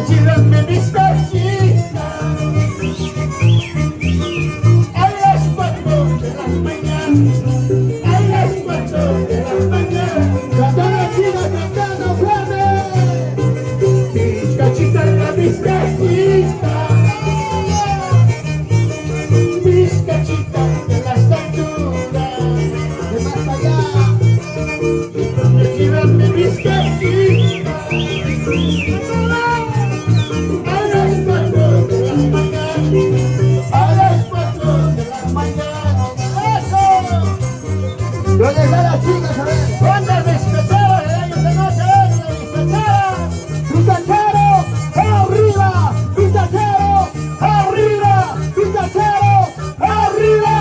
Chírame mis cachitas a las 4 de la mañana, a las 4 de la mañana. Cantando chino, cantando fuerte. Mis cachitas, mis cachitas, mis cachitas de las alturas. De más allá. Chírame mis cachitas a las 4 de la mañana, a las 4 de la mañana. ¡Eso! ¿Dónde están las chicas? A ver. ¿Dónde despecharon el año que no se ve? ¡La despecharon! ¡Pistacheros! ¡Arriba! ¡Pistacheros! ¡Arriba! ¡Pistacheros! ¡Arriba!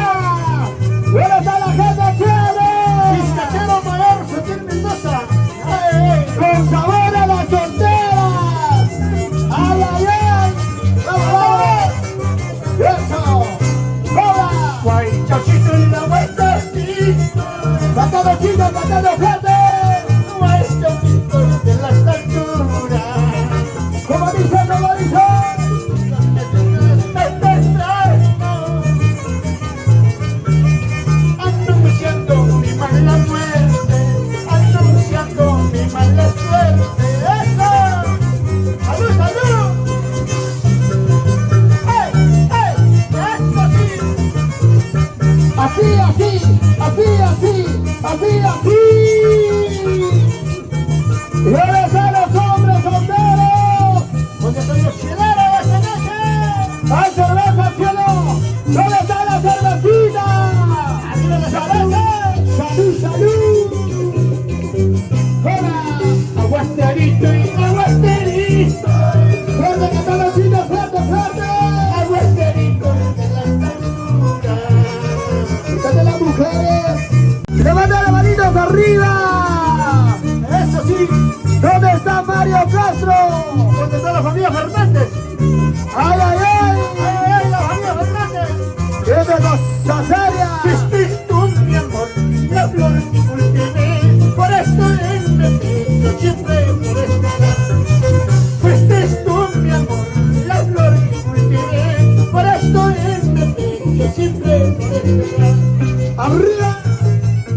¿Dónde está la gente chévere? Pistachero mayor, Sutil Mendoza. ¡Ay! ¡Con sabor a las solteras! ¡Ay, ay, ay! ¡Vamos, vamos! ¡Eso! ¡Hola! Guaychachito en la vueltecita, ¡Patado chino, patado fuerte! guaychachito de las alturas. ¡Como dice, como dice! Anunciando mi mala muerte, anunciando mi mala suerte. ¡Eso! ¡Salud, salud! ¡Ey, ey! ¡Esto sí! Así, así, así, así, así, así. Y ahora están los hombres solteros. ¿Dónde están los chileros esta noche? ¡Hay cerveza, cielo! ¿Dónde está la cervecita? ¡Arriba la cerveza! ¡Salud, salud! ¡Hola! Aguasterito y aguasterito, ¡Fuerte, cantando chino, fuerte, fuerte! aguasterito de las alturas. ¡Fíjate las mujeres! ¡Levanten las manitos arriba! Eso sí, ¿Dónde está Mario Castro? ¿dónde está la familia Fernández? ¡Ay, ay, ay! ¡Ay, ay, ay, la familia Fernández! ¡Qué cosa seria! Fuiste tú, mi amor, la flor que cultivé, por esto en mi pecho siempre por estar. Fuiste tú, mi amor, la flor que cultivé, por esto en mi pecho siempre por estar. ¡Arriba!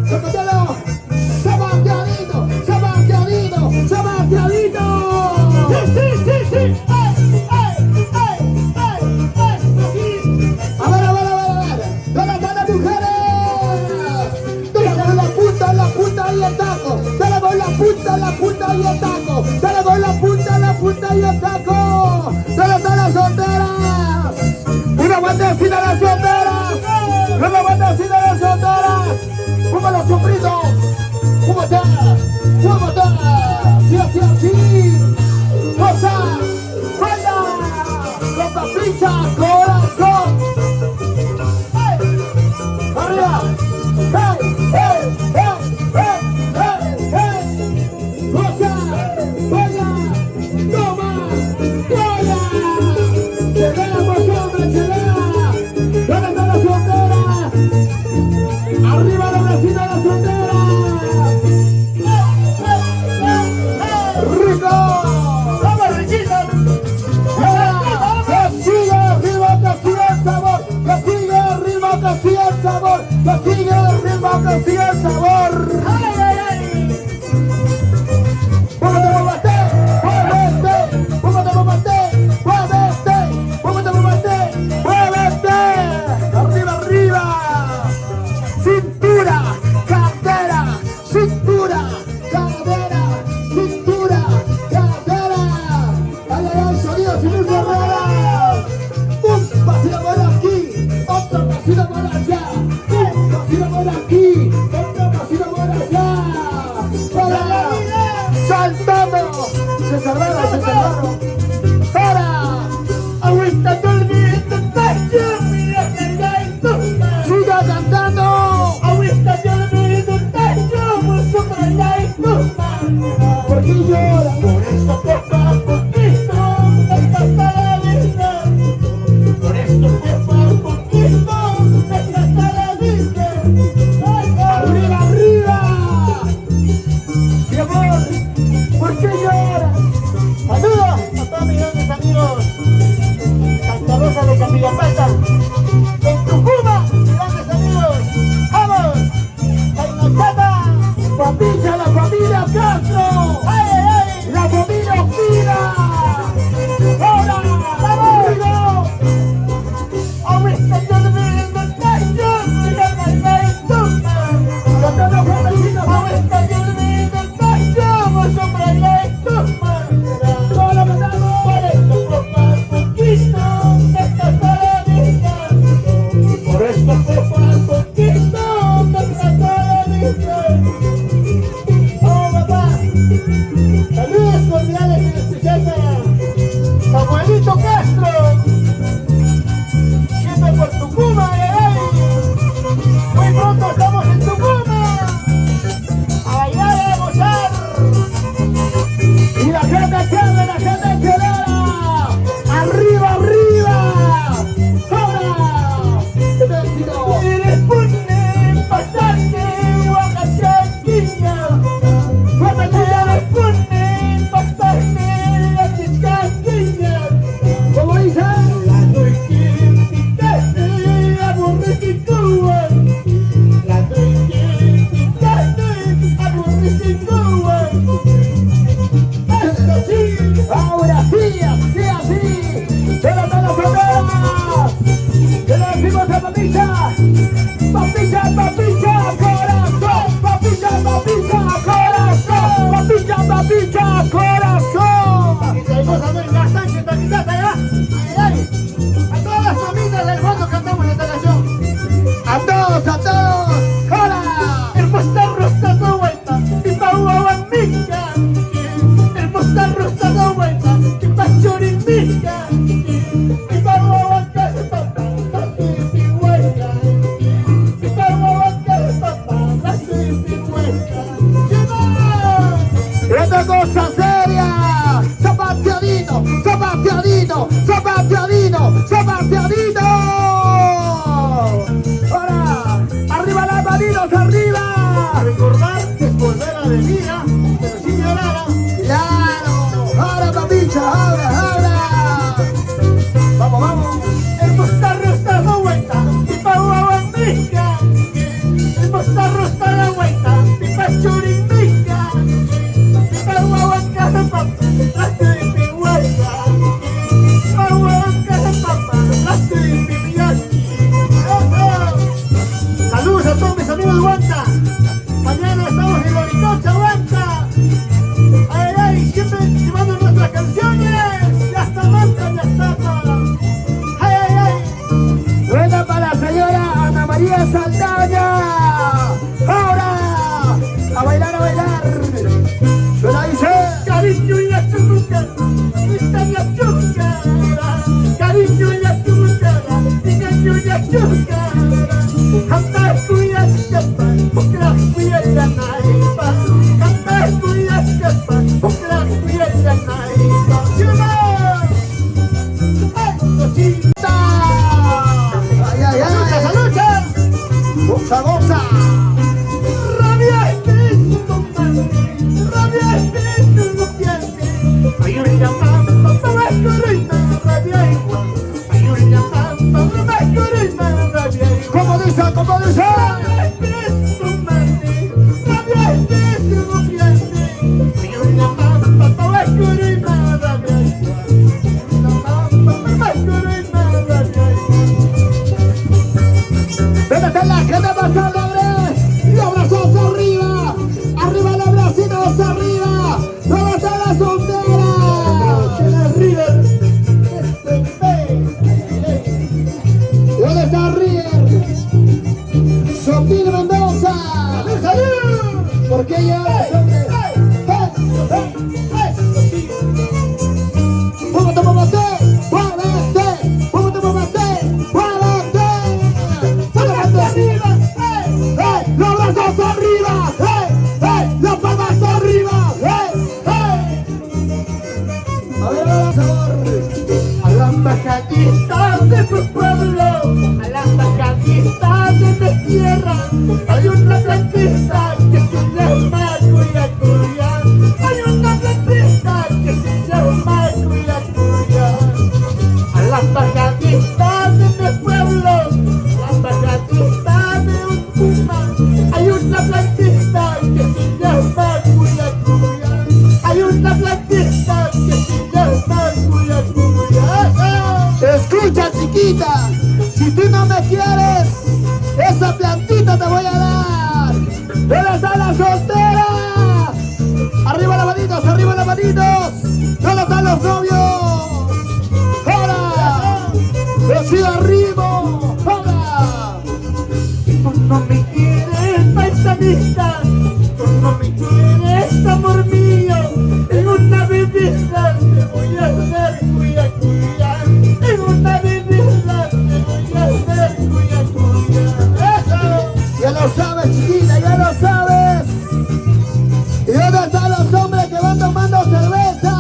¡Socotelo! ¡Sebastianito! ¡Sebastianito! ¡Sebastianito! ¡Sí, sí, sí, sí! ¡Ay, ay, ay, ay! ¡Esto sí! A ver, a ver, a ver, a ver. ¿Dónde están las mujeres? Tenemos la punta y el taco. Tenemos la punta y el taco. Tenemos la punta y el taco. ¿Dónde están las solteras? Una bandecita a las solteras. Una bandecita a las solteras. ¡Como los sufridos! ¡Cómo está! ¡Cómo está! ¡Sí, así, así! ¡Cosa! ¡Baila! ¡Con papicha, corazón! ¡Hey! ¡Arriba! ¡Hey! ¡Hey! ¡Hey! ¡Hey! ¡Hey! ¡Hey! ¡Cosa! ¡Baila! ¡Toma! la gente quedada. Arriba, arriba. Ahora. Éxito. Eres pone pasarte Oaxaqueña. Eres pone pasarte la chicaqueña. ¿Cómo dice? La doy que picaste aborrecí Cuba. La doy que picaste aborrecí Cuba. Eso sí. Ahora sí, así, así. ¡Se lo dan las banderas! ¡Que le decimos a Papicha! ¡Papicha, papicha, corazón! ¡Papicha, papicha, corazón! ¡Papicha, papicha, corazón! Y traemos a Doña Sánchez Taquitata, ¿ya? Ay, ay. A todas las familias del fondo cantamos esta canción. ¡A todos, a todos! ¡Hola! Hermosa rosa de vuelta, y pa' Huahuamica. Hermosa rosa de vuelta, y pa' Chorimbica. Y pa' Huahuaca de papá, la Sirihueca. Y pa' Huahuaca de papá, la Sirihueca. ¡Lleva! ¡Esta cosa seria! ¡Zapateadito! ¡Zapateadito! ¡Zapateadito! ¡Zapateadito! ¡Ahora! ¡Arriba las manitos, arriba! Recordar es volver a venir, ¿ah? Pero sin llorar, ¿ah? ¡Claro! ¡Ahora, papicha! ¡Ahora! ¡Vamos, vamos! Hermosa rosa de vuelta, y pa' Huahuamica. Hermosa rosa de vuelta, y pa' Chorimbica. Y pa' Huahuaca de papá, la Sirihueca. Pa' Huahuaca de papá, la Sirihueca. Saludos a todos mis amigos de Huanta. Mañana estamos en Loritocha, Huanta. Ay, ay, siempre llevando nuestras canciones. Ya está Huanta, ya está. Ay, ay, ay. ¡Buena para la señora Ana María Saldaña! ¡Ahora! ¡A bailar, a bailar! ¡Suena dice! Cariño y la chucara, está la chucara. Cariño y la chucara, cariño y la chucara. Cantar cuya sepa, porque la cuya la naipa. Cantar cuya sepa, porque la cuya la naipa. ¡Lleva! ¡Eso sí! ¡Ay, ay, ¡Salucha, ay! salucha! ¡Goza, goza! Rabia Espíritu Madre, rabia Espíritu Piante. Hay un llamado para escurrirme, rabia igual. Hay un llamado para escurrirme, rabia igual. ¿Cómo dice? ¿Cómo dice? Rabia Espíritu Madre, rabia Espíritu Piante. Hay un llamado para escurrirme, rabia igual. Hay un llamado para escurrirme, rabia igual. ¿Dónde está la gente más alegre? ¡Los brazos arriba! ¡Arriba los bracitos arriba! ¿Dónde está la soltera? Chile River, ¿Dónde está River? Sotil Mendoza. ¡Salud! ¿Por qué lleva los hombres? ¡Muévete, muévete! ¡Muévete! ¡Muévete, muévete! ¡Muévete! arriba! ¡Hey! ¡Los brazos arriba! ¡Hey! ¡Hey! ¡Las palmas arriba! ¡Hey! ¡Hey! A ver, sabor. A la embajadista de tu pueblo, a la embajadista de mi tierra, hay una plantita que se llama Cuyacuya. Hay una plantita que se llama Cuyacuya. A la embajadista de mi pueblo, la embajadista de un puma, hay una plantita que se llama Cuyacuya. Hay una plantita que se llama Cuyacuya. Escucha, chiquita, si tú no me quieres, esa plantita te voy a dar. ¿Dónde están las solteras? Arriba las manitos, arriba las manitos. ¿Dónde están los novios? ¡Ahora! ¡Recibe arriba! ¡Ahora! Tú no me quieres, paisanita, tú no me quieres, amor mío. En una bebida te voy a hacer cuya cuya. En una bebida te voy a hacer cuya cuya. ¡Eso! Ya lo sabes, chiquita, ya lo sabes. ¿Y dónde están los hombres que van tomando cerveza?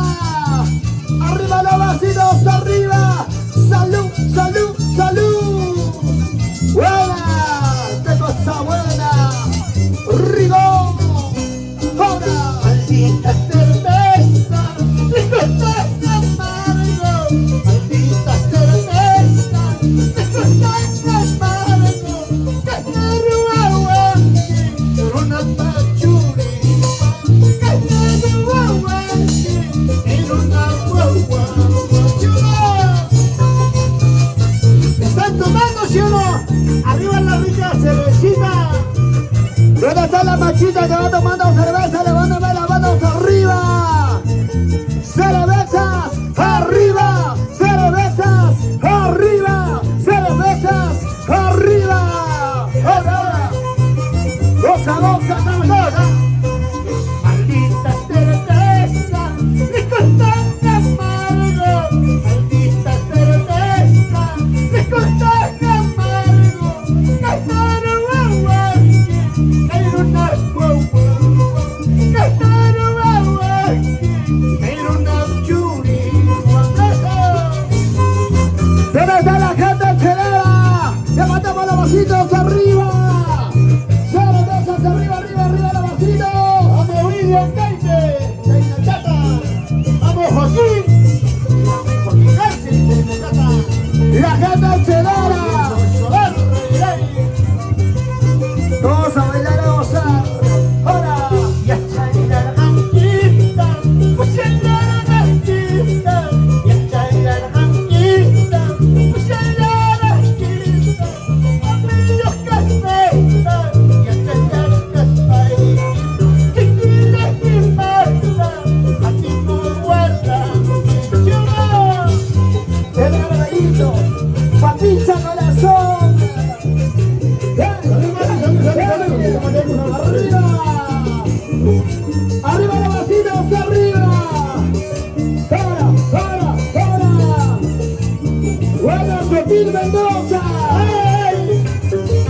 Martín Mendoza. ¡Ay!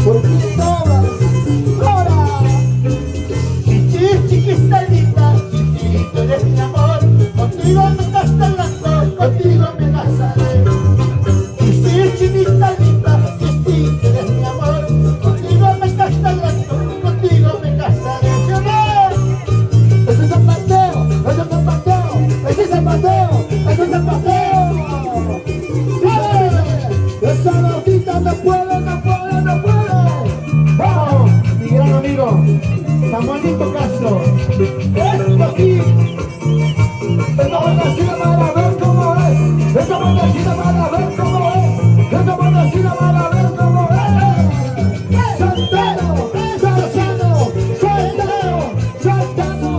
¿Por qué tomas? ¡Ahora! Chiquitadita, chiquito eres mi amor, contigo me casaré, contigo me casaré. Chiquitadita, chiquito eres mi amor, contigo me casaré, contigo me casaré. ¡Ese es el Mateo! ¡Ese es el Mateo! ¡Ese es el Mateo! ¡Ese es el Mateo! ¡Esa gordita no puede, no puede, no puede! ¡Vamos, mi gran amigo! Samuelito Castro, esto aquí. ¡Esa bandacina para ver cómo es! ¡Esa bandacina para ver cómo es! ¡Esa bandacina para ver cómo es! ¡Santano! ¡Santano! ¡Santano! ¡Santano!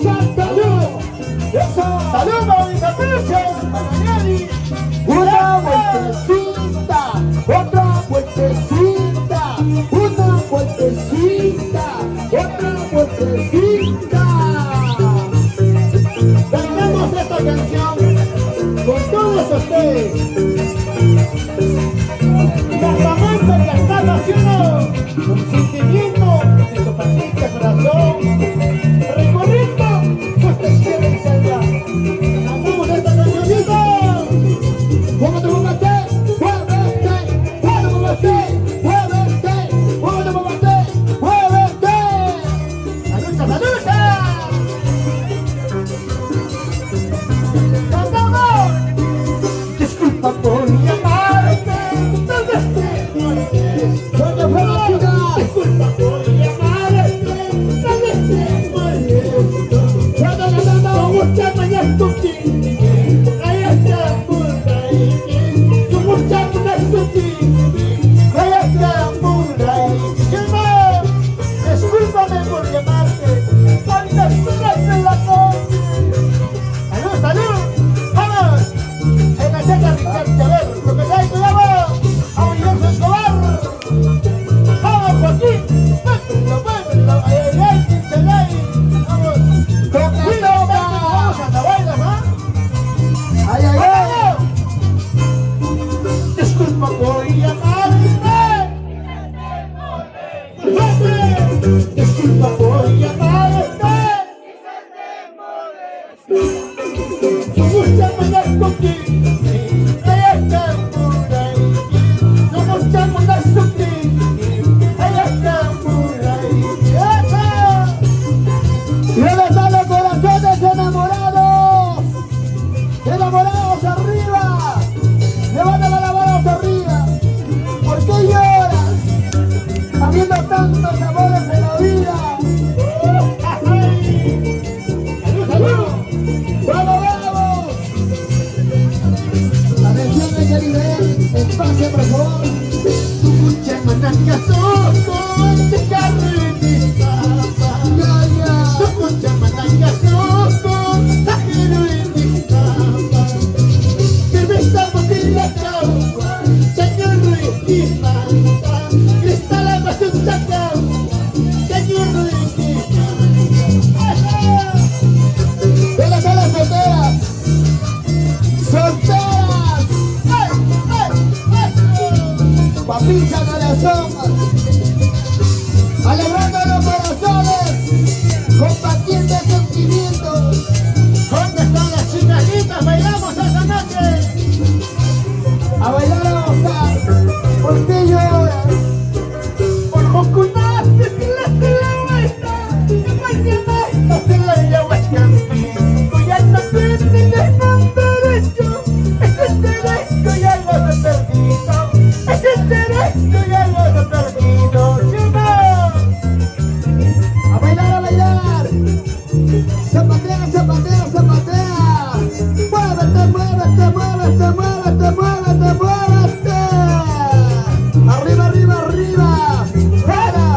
¡Santano! ¡Eso! ¡Saludos y caprichos para Nelly! Una vueltecita, otra vueltecita, una vueltecita, otra vueltecita. Cantamos esta canción con todos ustedes. Las amantes que están haciendo con sentimiento en su patita corazón, recorriendo sus tierras y selva. Cantamos esta cancioncita. ¡Muévete, muévete! ¡Muévete! ¡Muévete! ¡Muévete! ¡Muévete, muévete! ¡Muévete! ¡Salucha, salucha! ¡Cantamos! Disculpa por llamarte, tal vez te moleste. ¡Doña Felicita! Disculpa por llamarte, tal vez te molesto. ¡No, no, no, no, no! Con mucha mañana sutil, ahí está pura y con mucha mañana sutil, ahí está pura y discúlpame por llamarte, cuántas horas en la noche. ¡Salud, salud! ¡Vamos! En la checa Richard Chávez, lo que traigo llamo a William Escobar. ¡Vamos, Joaquín! ¡Muévelo, muévelo! ¡Ay, ay, ay! ¡Cinchelay! ¡Vamos! ¡Con la ¡Cuidado, toca! vamos a la baila, ¿no? ¡Ay, ay, ay! Disculpa por llamarte. Disculpa por llamarte. Con mucha mañana contigo, ella está por ahí. Con mucha mañana contigo, ella está por ahí. ¿Y dónde están los corazones enamorados? ¡Enamorados arriba! ¡Levanten las manos arriba! ¿Por qué lloras? Habiendo tantos amores en la vida. ¡Salud, salud! ¡Vamos, vamos! Atención de Jerry Ben, espacio por favor. Mucha mañana con te carro y mis papas. Ya, ya. Mucha mañana con tajero y mis papas. Cerveza, botella, causa, chañarro y mis papas. Cristal, amas un chacao, chañarro y mis papas. ¿Dónde están las solteras? ¡Solteras! ¡Ay, ay, ay! Papilla corazón, alegrando los corazones, compartiendo sentimientos. ¿Dónde están las chicas lindas? Bailamos esta noche. A bailar a gozar, ¿por qué lloras? Por mocunaste si la vuelta, que mañana se la lleva a escampir. Cuya no tiene ningún derecho, ese derecho ya lo he perdido, ese derecho ya lo he perdido. ¿Sí no? A bailar, a bailar. Zapatea, zapatea, zapatea. Muévete, muévete, muévete, muévete, muévete, muévete. Arriba, arriba, arriba. ¡Fuera!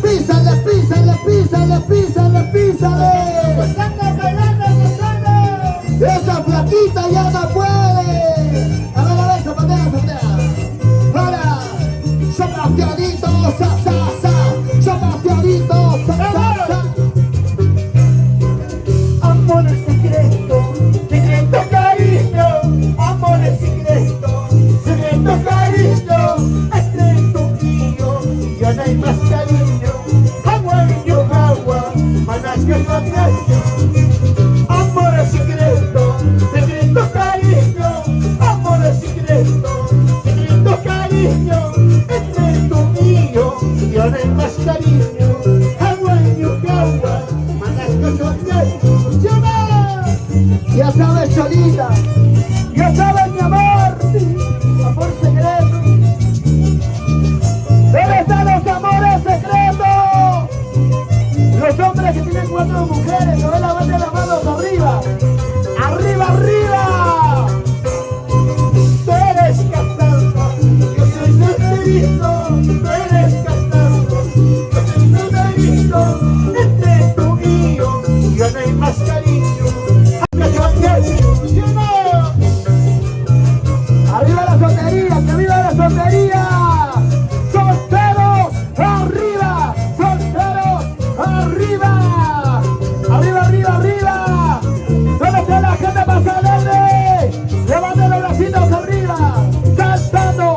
Písale, písale, písale, písale, písale. Gozando, bailando, gozando. Esa flaquita ya no puede. A ver, zapatea, zapatea. ¡Fuera! Zapateadito, sa, sa, sa. Zapateadito, sa, sa, sa. Amor secreto, secreto cariño, amor secreto. Ya sabes, Cholita. Ya sabes, mi amor. Amor secreto. ¿Dónde están los amores secretos? Los hombres que tienen 4 mujeres, no levanten las manos arriba. ¡Arriba, arriba! Tú eres casado, yo soy solterito. Tú eres casado, yo soy solterito. Entre tú y yo ya no hay más cariño. ¡Arriba la soltería! ¡Que viva la soltería! ¡Solteros! ¡Arriba! ¡Solteros! ¡Arriba! ¡Arriba, arriba, arriba! ¿Dónde está la gente más alegre? ¡Levanten los bracitos arriba! ¡Saltando!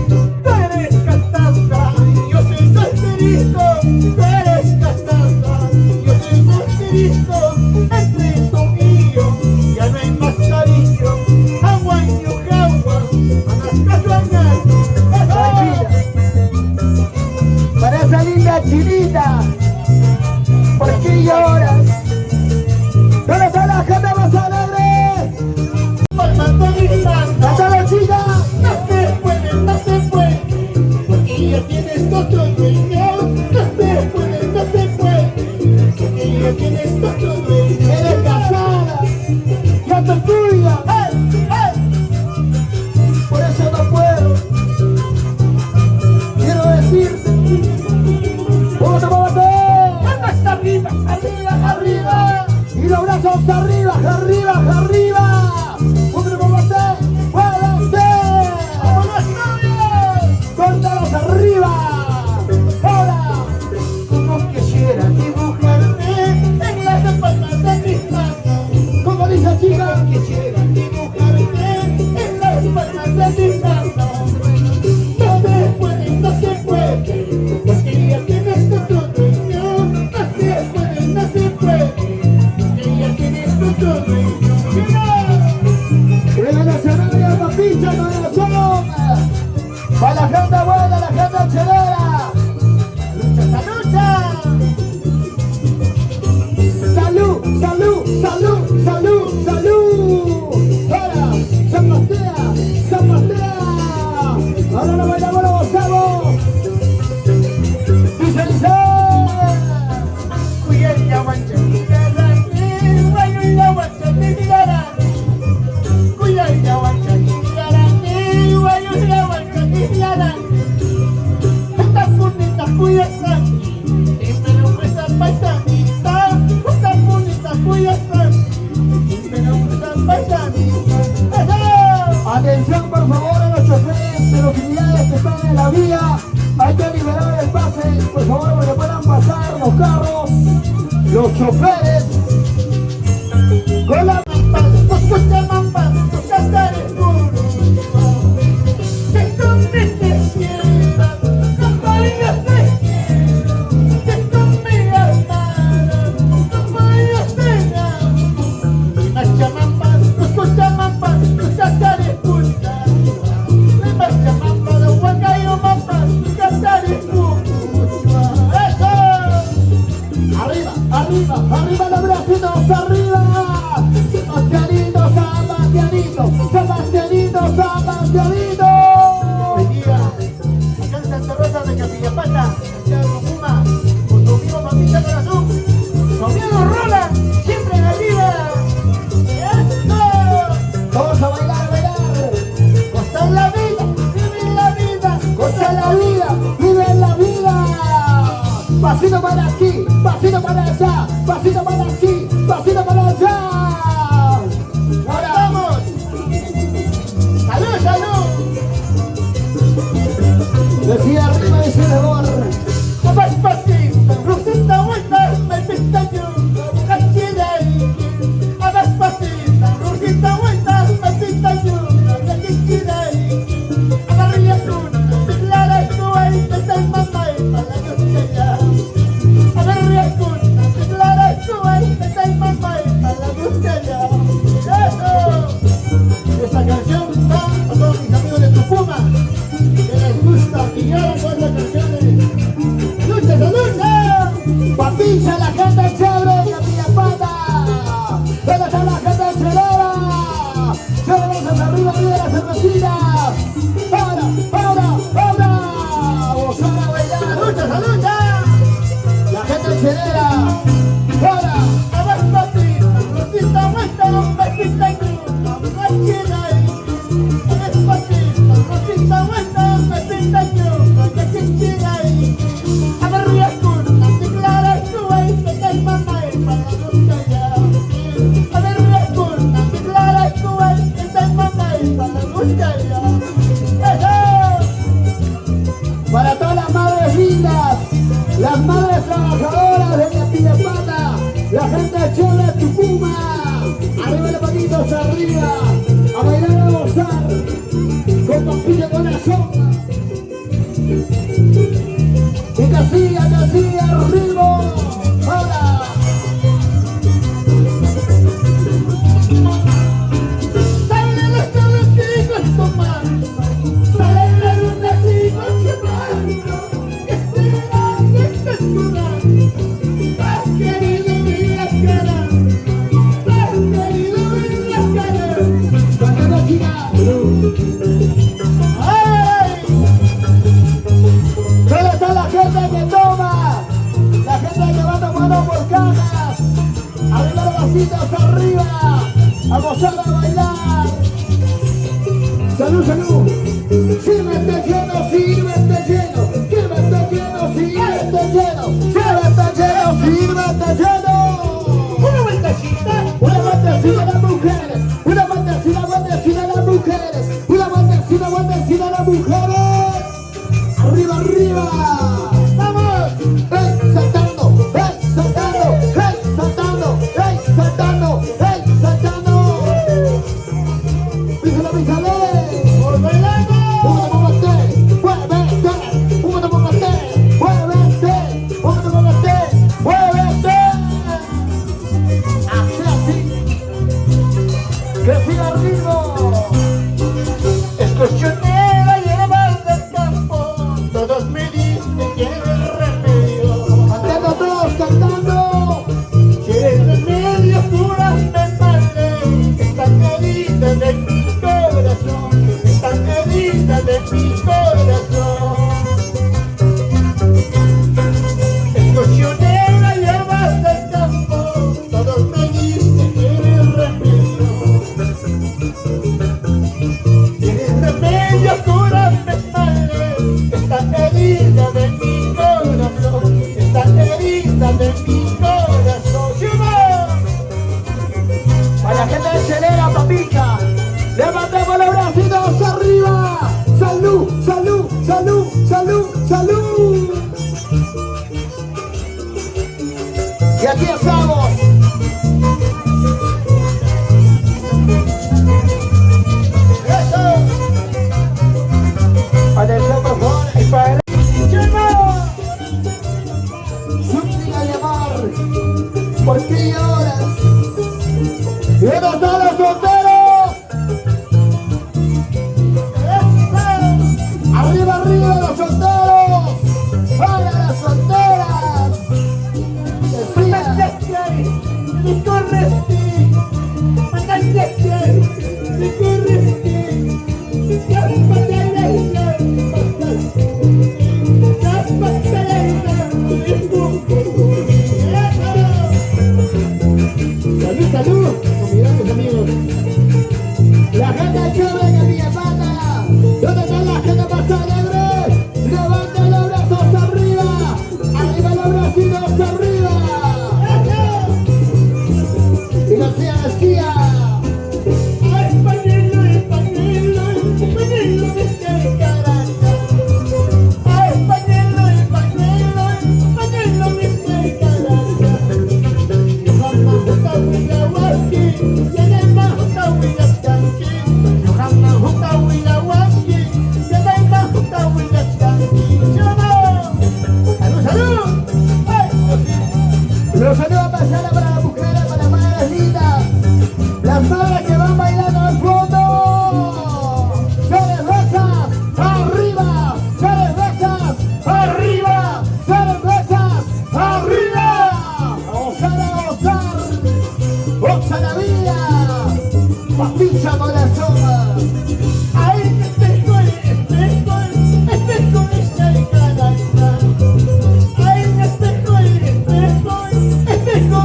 Tú eres casada, yo soy solterito. Tú eres casada, yo soy solterito. Entre tú y yo ya no hay más cariño. Agua y agua, Tranquila. Para esa linda chinita, ¿por qué lloras? ¿Dónde está la gente más alegre? ¡Cántalo, chica! no se puede, porque ya tienes otro dueño. No se puede, porque ya tienes otro dueño. Eres casada, ya te tuya. Por eso no puedo. Quiero decirte, ¿cómo te mueves? Vamos arriba, arriba, arriba. Y los brazos arriba, arriba, arriba. ¿Cómo te mueves? ¡Muévete! ¡Vámonos, novios! ¡Córtalos arriba! ¡Ahora! Como quisiera dibujarme en las palmas de mis manos. ¿Cómo dice, chica? Quisiera dibujarme en las palmas de mis manos. No se puede, porque ya tienes otro dueño. No se puede, porque ya tienes otro dueño. En el escenario, papicha, corazón. Para la gente buena, la gente chelera. ¡Lucha! Salud, salud, salud, salud, salud. Ahora, zapatea, zapatea. Ahora lo bailamos, lo gozamos. Dice, dice. Cuya guancha, guayuya guancha, cuya guancha, guayuya guancha, estas bonitas cuyas están, pero esta paisanita, estas bonitas cuyas están, pero esta paisanita. Atención, por favor, a los choferes de los unidades que están en la vía. Hay que liberar el pase, por favor, para que puedan pasar los carros, los choferes. Con la Escucha mamá, cantaré puro. Que tú me quieras, como yo te quiero. Que tú me amaras, como yo te amo. Escucha mamá, cantaré puro. Escucha mamá, lo guacayo mamá, cantaré puro. ¡Eso! arriba, arriba, arriba la Para todas las madres lindas, las madres trabajadoras de Yapillapata, la gente chévere de Tucumán, arriba los patitos arriba, a bailar a gozar, con pampilla corazón. Y casilla, arriba, ahora. ¿Dónde está la gente que toma? La gente que va tomando por cajas. Arriba los vasitos, arriba. A gozar, a bailar. Salud, salud. Sírvete lleno, sírvete lleno. Sírvete lleno, sírvete lleno. Sírvete lleno, sírvete lleno. Una vueltecita. Una vueltecita a las mujeres. Una vueltecita a las mujeres. Una vueltecita a las mujeres. Arriba, arriba. Vamos. ¡Hey, saltando! ¡Hey, saltando! ¡Hey, saltando! ¡Hey, saltando! ¡Hey, saltando! ¡Píjale, píjale! Por bailando. ¡Muévete, muévete! ¡Muévete, muévete! ¡Muévete, muévete! ¡Muévete! Así, así. ¡Que siga el ritmo! Escuché la hierba del campo, todos me dicen que el remedio. Cantando todos, cantando. Si el remedio curas me males, están heridas de mi corazón, están heridas de mi corazón. Escuché la hierba del campo, todos me dicen que el remedio. El remedio cura mis males, esta herida de mi corazón, esta herida de mi corazón. ¡Lleva! A la gente de Chelera, papica, levantemos los bracitos arriba. Salud, salud, salud, salud, salud. Y aquí estamos. ¡Eso! Atención, por favor, y para ¡Lleva! súplica llamar. ¿Por qué lloras? ¿Y dónde están los solteros? ¡Eso! Arriba, arriba los solteros. Para las solteras. Decía. ¡Me corresti! ¡Me corresti! ¡Ya salud, salud, convidados amigos. La gente chévere de Yapillapata, ¿dónde está la gente más alegre? Levanten los brazos arriba, arriba los bracitos arriba. Y decía, Ay, pañuelo, pañuelo, de Caracas. Ay, pañuelo, pañuelo, de Caracas. Yohana Hutawilawaski, Yanaima Hutawilastanki. Yohana Hutawilawaski, Yanaima Hutawilastanki. ¡Salud, salud! ¡Ay! los saludos pasados para las mujeres, para las madres lindas, las madres que van bailando al fondo. Cervezas arriba, cervezas arriba, cervezas arriba. A gozar, a gozar. Goza la vida, papicha corazón. Ay, espejo, está en Caracas. Ay, espejo,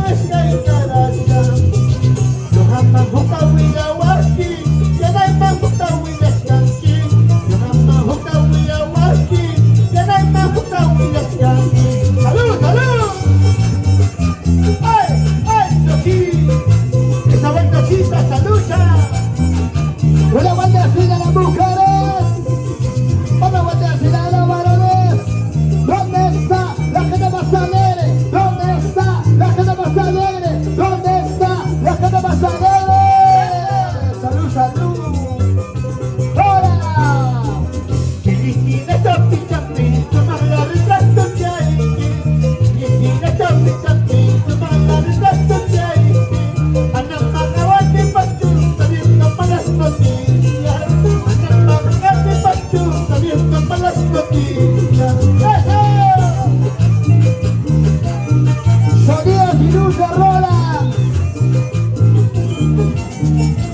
está en Caracas. Yohana Hutawilawaski.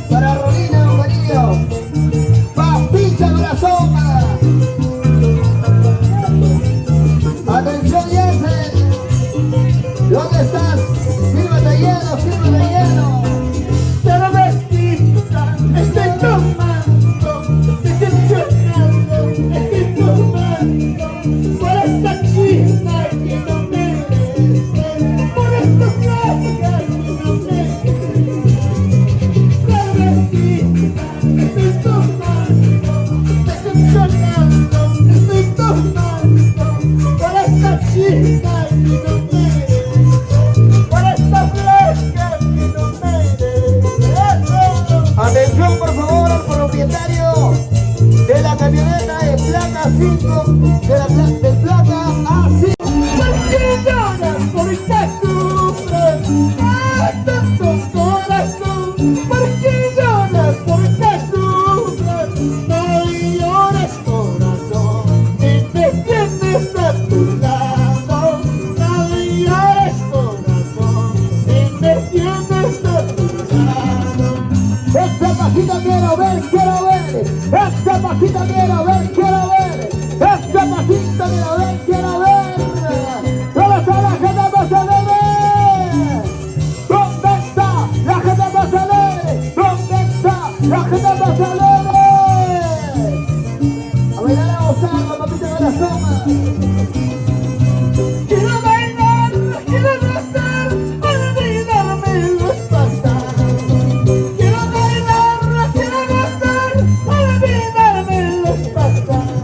para Rolina, don Mario. Papita corazón. Atención, Jesse. ¿Dónde estás? Sírvete lleno, sírvete lleno. Pero vestida, estoy tomando, decepcionado, estoy tomando por esta chica que no merece, por esta flaca que no merece. Pero vestida, estoy tomando, decepcionado, estoy tomando por esta chica que no merece, por esta flaca que no merece. Atención, por favor, al propietario de la camioneta de placa 5, de placa A5. ¿Por qué lloras? ¿Por qué sufres? ¡Ay, tanto corazón! ¿Por qué lloras? ¿Por qué sufres? No llores, corazón, si te tienes a tu lado. No llores, corazón, si te tienes a tu lado. Esta pasita quiero ver, quiero ver. Esta pasita quiero ver, quiero ver. Esta pasita quiero ver, quiero ver. ¿Dónde está la gente más alegre? ¿Dónde está la gente más alegre? ¿Dónde está la gente más alegre? A bailar a gozar, papita corazón. Quiero bailar, quiero gozar, olvidarme los pasados. Quiero bailar, quiero gozar, olvidarme los pasados.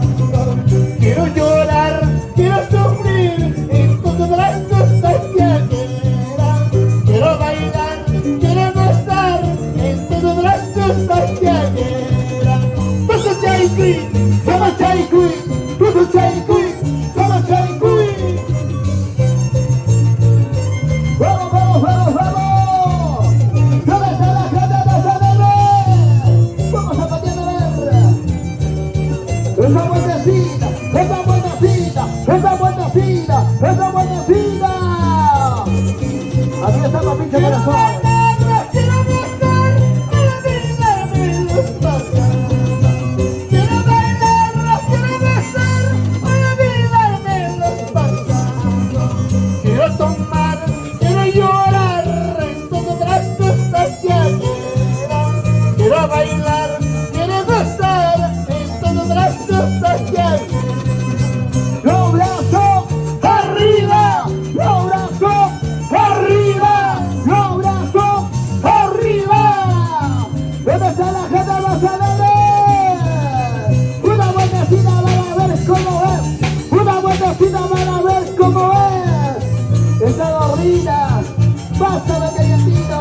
Quiero llorar, quiero sufrir y todas las cosas que quieran. Quiero bailar, quiero gozar en todas las cosas que quieran. Todo Chai Queen, Somos Chai Queen, tú Chai Queen, somos Chai Queen. ¡Vamos, vamos, vamos, vamos! ¿Dónde está la gente más alegre? Vamos a patear a ver. Esa vueltecita, esa vueltecita, esa vueltecita, esa vueltecita. Aquí está papita quiero corazón. bailar, quiero gozar, olvidarme los pasados. Quiero bailar, quiero gozar, olvidarme los pasados. Quiero tomar, quiero llorar en todas las cosas que quieran. Quiero bailar, quiero gozar en todas las cosas que quieran. Los brazos arriba, los brazos arriba, los brazos arriba. ¿Dónde está la gente más alegre? Una vueltecita para ver cómo es, una vueltecita para ver cómo es. Esa gorrita, pásame calientito.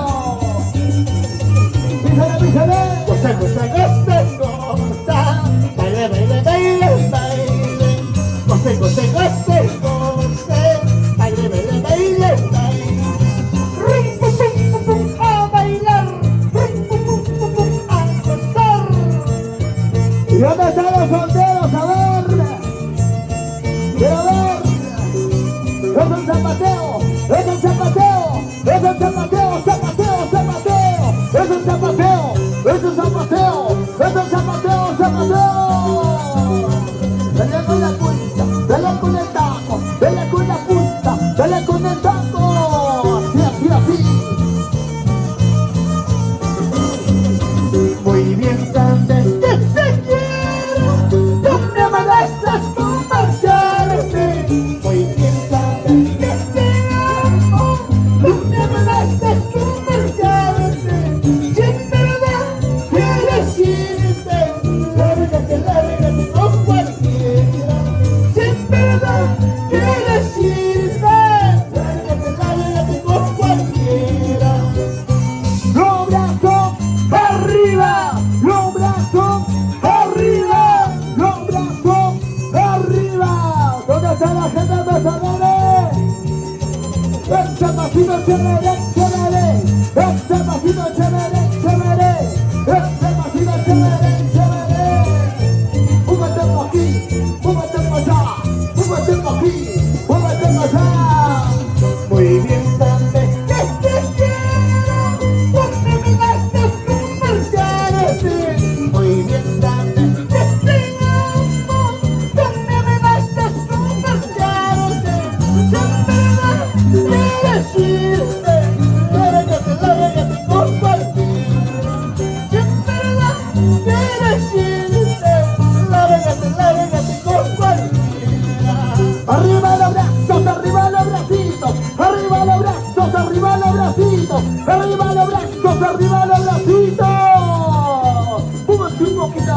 Písale, písale. Cosa, cosa, cosa, cosa, baile, baile, baile, baile. Cosa, cosa, cosa, cosa, baile, baile, baile, baile. Rum, pum, pum, pum, pum, a bailar. Rum, pum, pum, pum, pum, a gozar. ¿Y dónde están los solteros? A ver. Quiero ver. Es un zapateo, es un zapateo, es un zapateo, zapateo, zapateo. Es un zapateo, es un zapateo, es un zapateo, zapateo. Dale con la punta, dale con el taco, dale con la punta, dale con el taco. Así, así, así. Muy bien, sabes que te quiero. No me molestas con marcharte. Muy bien, sabes que te amo. No me molestas con marcharte. Si en verdad quieres irte, lárgate con cualquiera. Si en verdad quieres irte, lárgate con cualquiera. Los brazos arriba, los brazos arriba, los brazos arriba. ¿Dónde está la gente más alegre? Este pasito chévere, chévere. Este pasito chévere, chévere. Este pasito chévere, chévere. Un tempo aquí, un tempo allá, un tempo aquí, un tempo allá. Muy bien, sabes que te quiero. No me molestas con marcharte.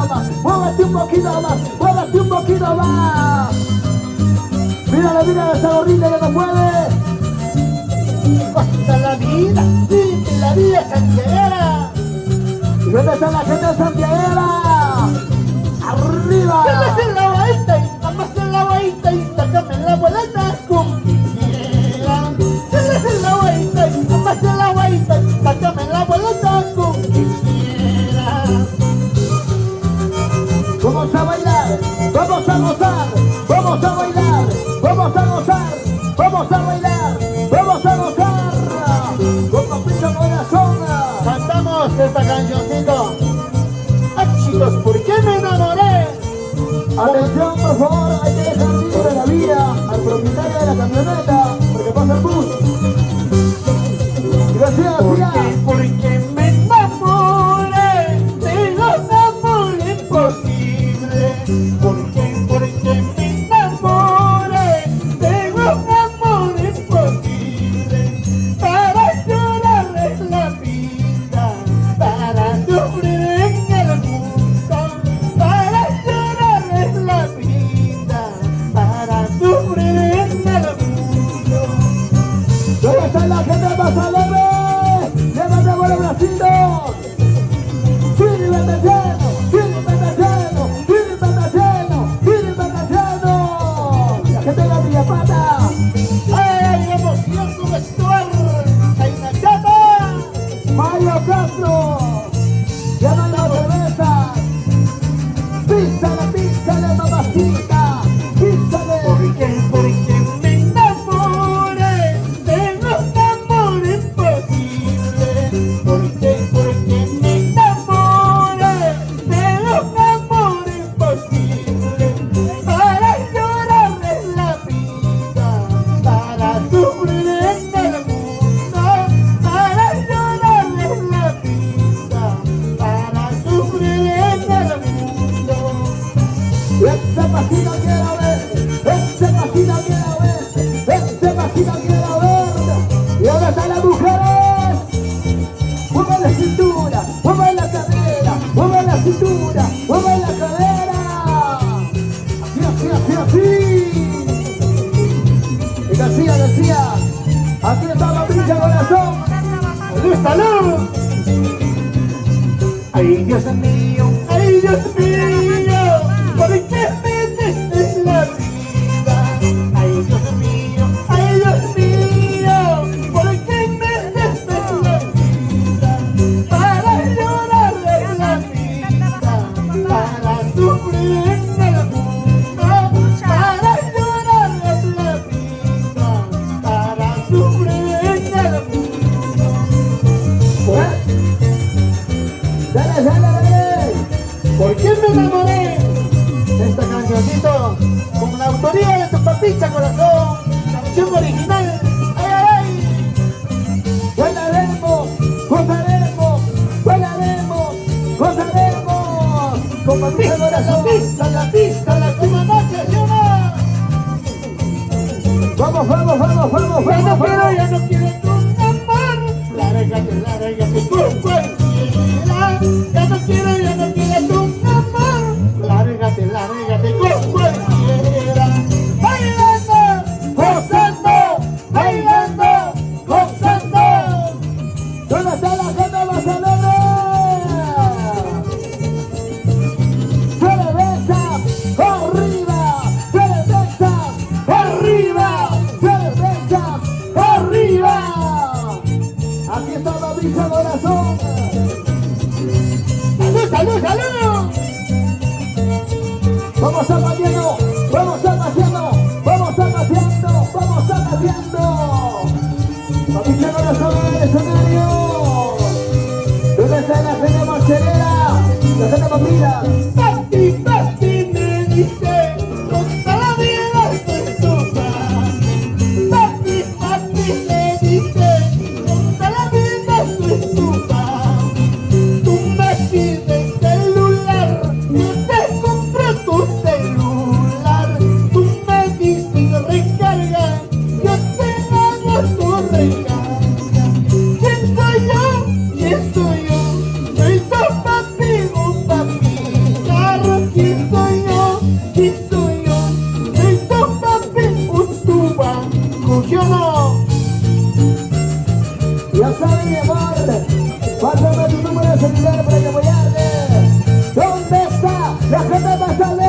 más, muévete un poquito más, muévete un poquito más. Mira esa horrible que nos mueve. Hasta la vida, vive la vida santiaguera. ¿Y dónde está la gente santiaguera? ¡Arriba! Se le hace la vuelta y mamá se la vuelta y sácame la vuelta con quien quiera. Se le hace la vuelta y mamá se la vuelta y sácame la vuelta con quien quiera. Vamos a bailar, vamos a gozar, vamos a bailar, vamos a gozar, vamos a bailar, vamos a gozar. Con Papito Corazón. Cantamos esta cancioncito. Ah, chicos, ¿por qué me enamoré? Atención, por favor, hay que dejar libre la vía al propietario de la camioneta, porque pasa el bus. Gracias, ¿Por qué me enamoré de un amor imposible? ¿Por qué me enamoré de un amor imposible? Para llorarles la vida, para sufrir en el mundo, para llorarles la vida, para sufrir en el mundo. ¿dónde está la gente más alegre? ¡Levanta los bracitos! ¡Sírvete lleno! ¡Sírvete lleno! ¡Sírvete lleno! ¡Sírvete lleno! La gente de la Villapata. ¡Ay, emoción con Stuart! ¡Ay, Nachata! Mario Castro. Llaman la cerveza. Písale, mamacita. Písale. ¿Por qué me enamoré de un amor imposible? ¿Por qué me enamoré de un amor imposible? Para llorarles la vida, para sufrir en el mundo, para llorarles la vida, para sufrir en el mundo. Ese pasito quiero ver, ese pasito quiero ver, ese pasito quiero ver. ¿Y dónde están las mujeres? Mueve la cintura, mueve la cadera, mueve la cintura, mueve la cadera. Así. Y García, aquí está la brilla corazón. ¡Salud! ¡Ay, Dios mío! ¡Ay, Dios mío! ¿Por qué me diste la vida? ¡Ay, Dios mío! ¡Ay, Dios mío! ¿Por qué me diste la vida? Para llorarle la vida, para sufrir en el mundo, para llorarle la vida, para sufrir en el mundo. Dale. ¿Por qué me enamoré de esta cancioncito con la autoría de tu papita corazón? Canción original. ¡Ay, ay, ay! Bailaremos, gozaremos. Con Papito Corazón. La pista, la toma noche, ¿sí o no? Vamos. Ya no quiero tu amor. Lárgate con cualquiera. Ya no quiero tu amor. Lárgate con cualquiera. Bailando, gozando. ¿Dónde está la gente más alegre? Cervezas arriba, cervezas arriba. Aquí está la brisa corazón. ¡Salud! Vamos a paseando. Papito Corazón en el escenario. ¿Dónde está la gente marcherera? La gente papila. Papi, me dice, toda la vida estoy tu paz. Papi, me dice, toda la vida estoy tu paz. Tú me pides celular, yo te compro tu celular. Tú me dices recarga, yo te hago tu recarga. ¿Quién soy yo? Soy tu papi, un papita. Ya sabes, mi amor, pásame tu número de celular para que apoyarte. ¿Dónde está la gente más alegre?